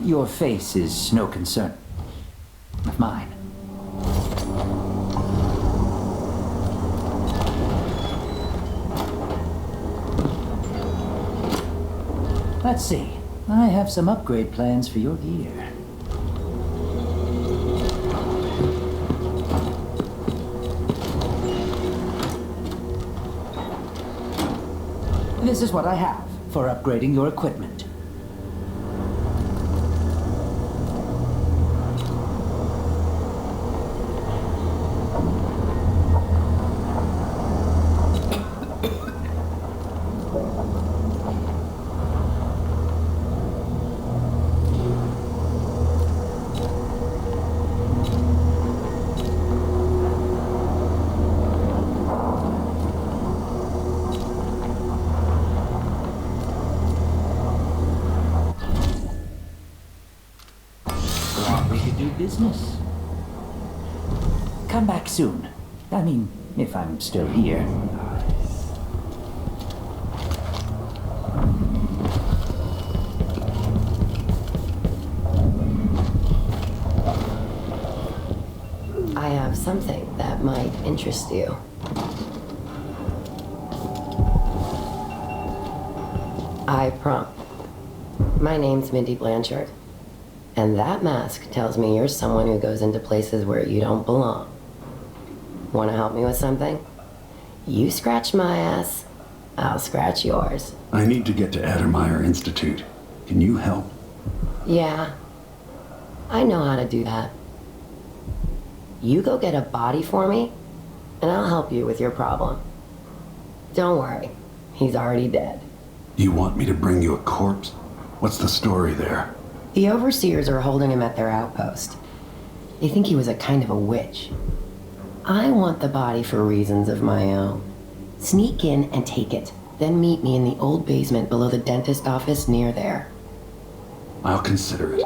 Your face is no concern of mine. Let's see. I have some upgrade plans for your gear. This is what I have for upgrading your equipment. Business. Come back soon. I mean, if I'm still here. I have something that might interest you. My name's Mindy Blanchard. And that mask tells me you're someone who goes into places where you don't belong. Want to help me with something? You scratch my ass, I'll scratch yours. I need to get to Addermeyer Institute. Can you help? Yeah, I know how to do that. You go get a body for me, and I'll help you with your problem. Don't worry, he's already dead. You want me to bring you a corpse? What's the story there? The overseers are holding him at their outpost. They think he was a kind of a witch. I want the body for reasons of my own. Sneak in and take it, then meet me in the old basement below the dentist office near there. I'll consider it.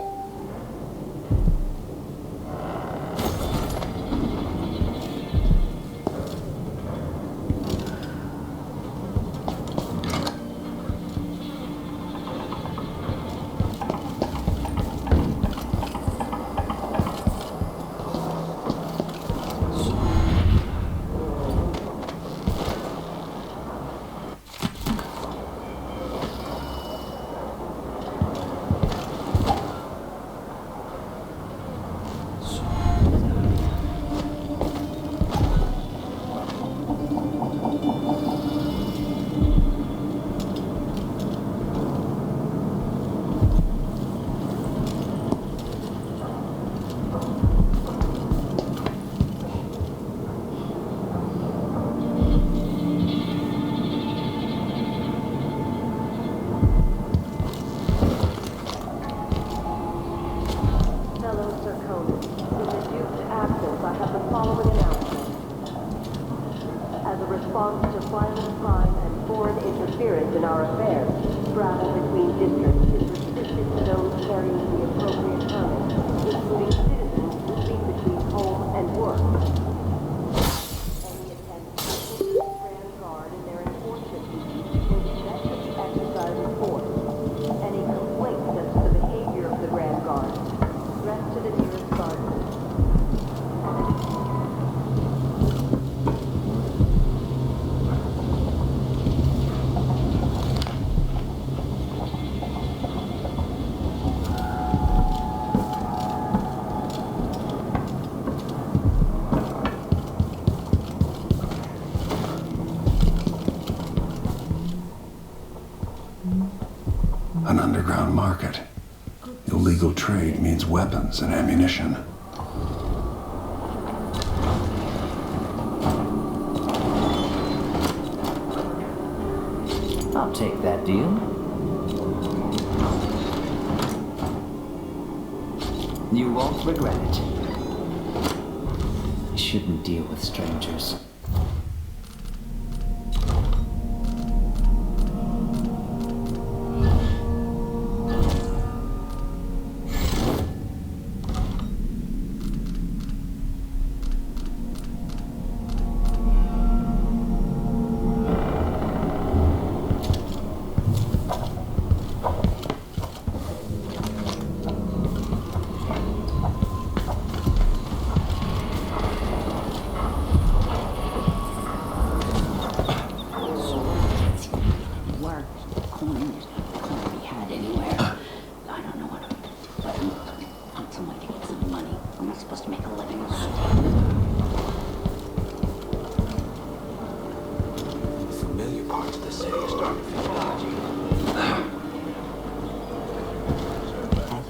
response to violent crime and foreign interference in our affairs. Travel between districts is restricted to those carrying the appropriate permits, including citizens moving between home and work. Any attempt to push the Grand Guard in their enforcement duties will be met with the exercise of force. Any complaints as to the behavior of the Grand Guard, addressed to the nearest guard. An underground market. Illegal trade means weapons and ammunition. I'll take that deal. You won't regret it. I shouldn't deal with strangers.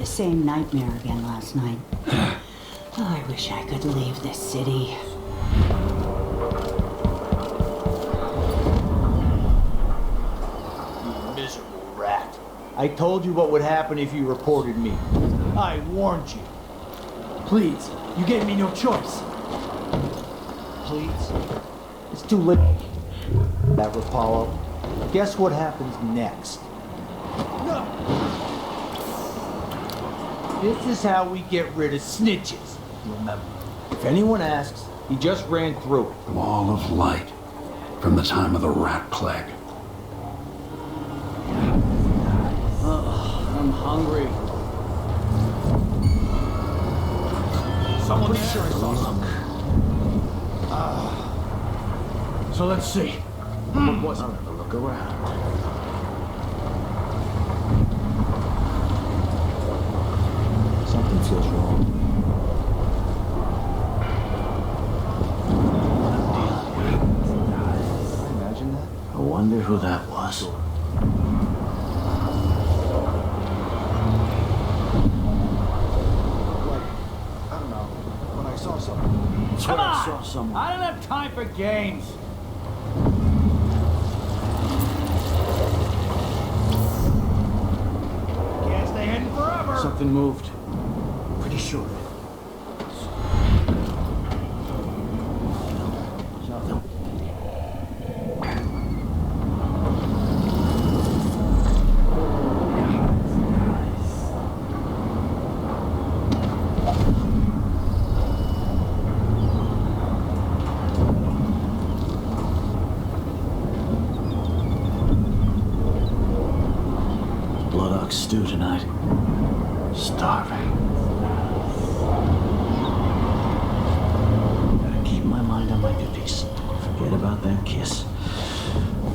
Same nightmare again last night. Oh, I wish I could leave this city. You miserable rat. I told you what would happen if you reported me. I warned you. Please, you gave me no choice. Please. It's too late. That Rapallo. Guess what happens next? No! This is how we get rid of snitches, remember. If anyone asks, he just ran through it. Wall of light. From the time of the rat plague. I'm hungry. Someone sure I saw something. So let's see. What was it? I'll have a look around. Something feels wrong. Imagine that. I wonder who that was. I don't know. When I saw something. Come on! I saw someone. I don't have time for games. Can't stay hidden forever. Something moved. Pretty sure. Nothing. Blood ox stew tonight. Starving. Gotta keep my mind on my duties. Forget about that kiss.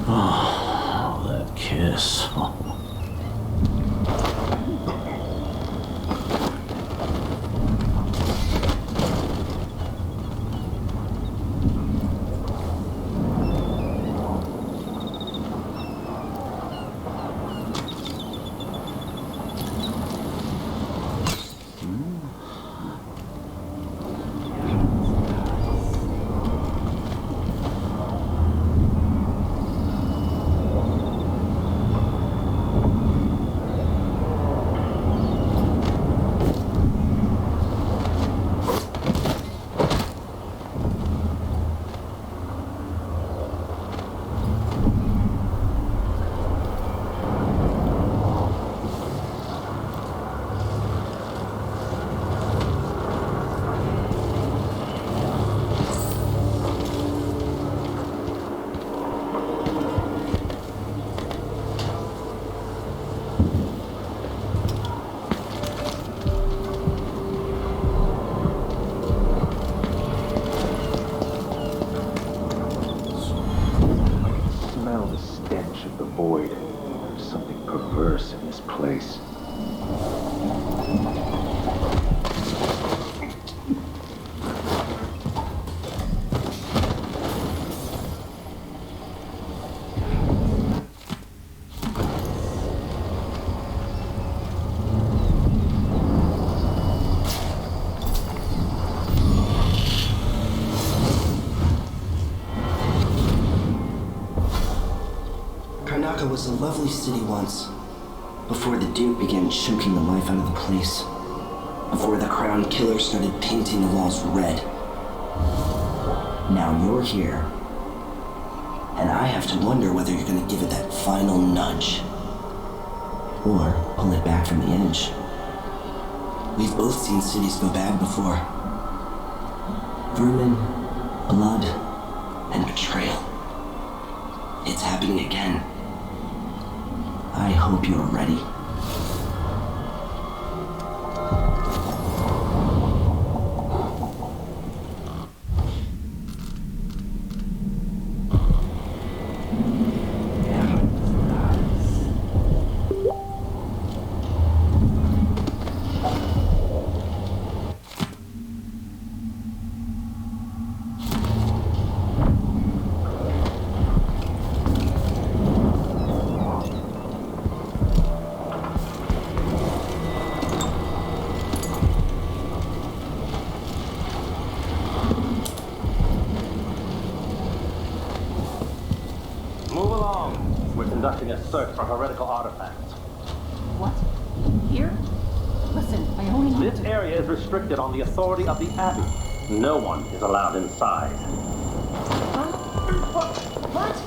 Oh, that kiss. was a lovely city once, before the Duke began choking the life out of the place, before the Crown Killer started painting the walls red. Now you're here, and I have to wonder whether you're gonna give it that final nudge, or pull it back from the edge. We've both seen cities go bad before. Vermin, blood, and betrayal. It's happening again. I hope you're ready. Move along. We're conducting a search for heretical artifacts. What? Here? Listen, I only need This area is restricted on the authority of the Abbey. No one is allowed inside. What?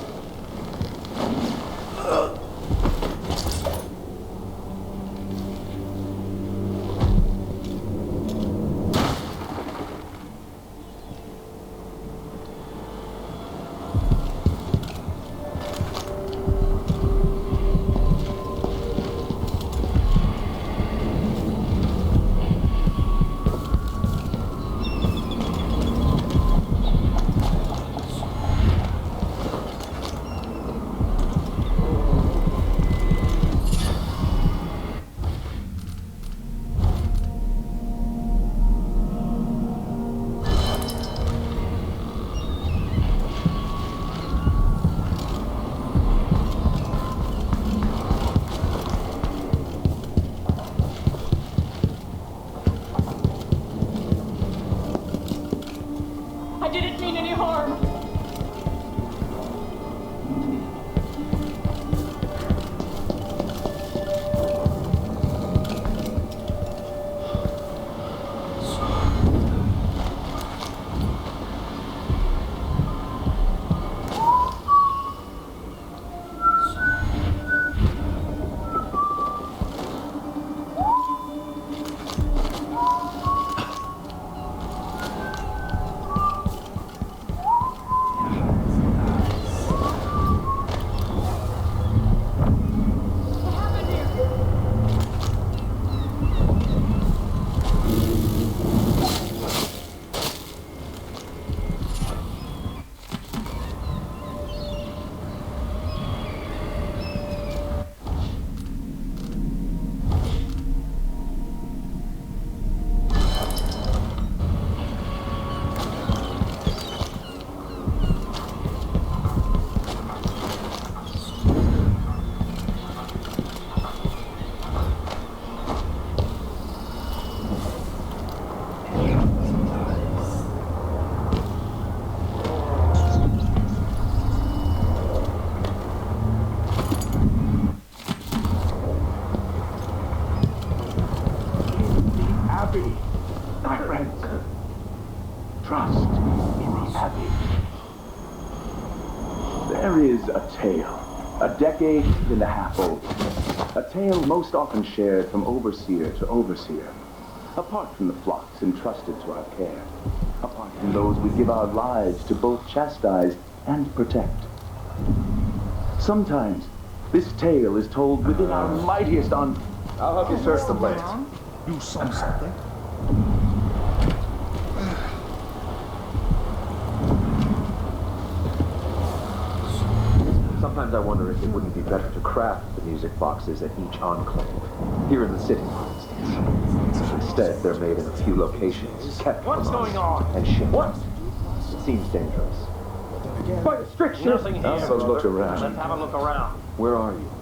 I didn't mean any harm. Abbey, my friends. Trust in the Abbey. There is a tale, a decade and a half old. A tale most often shared from overseer to overseer, apart from the flocks entrusted to our care, apart from those we give our lives to both chastise and protect. Sometimes, this tale is told within our mightiest on... I'll help you search the place. You saw something? Sometimes I wonder if it wouldn't be better to craft the music boxes at each enclave. Here in the city, for instance. Instead, they're made in a few locations, kept from us, and shipped. What? It seems dangerous. Quite a strict Nothing here. So look around. Let's have a look around. Where are you?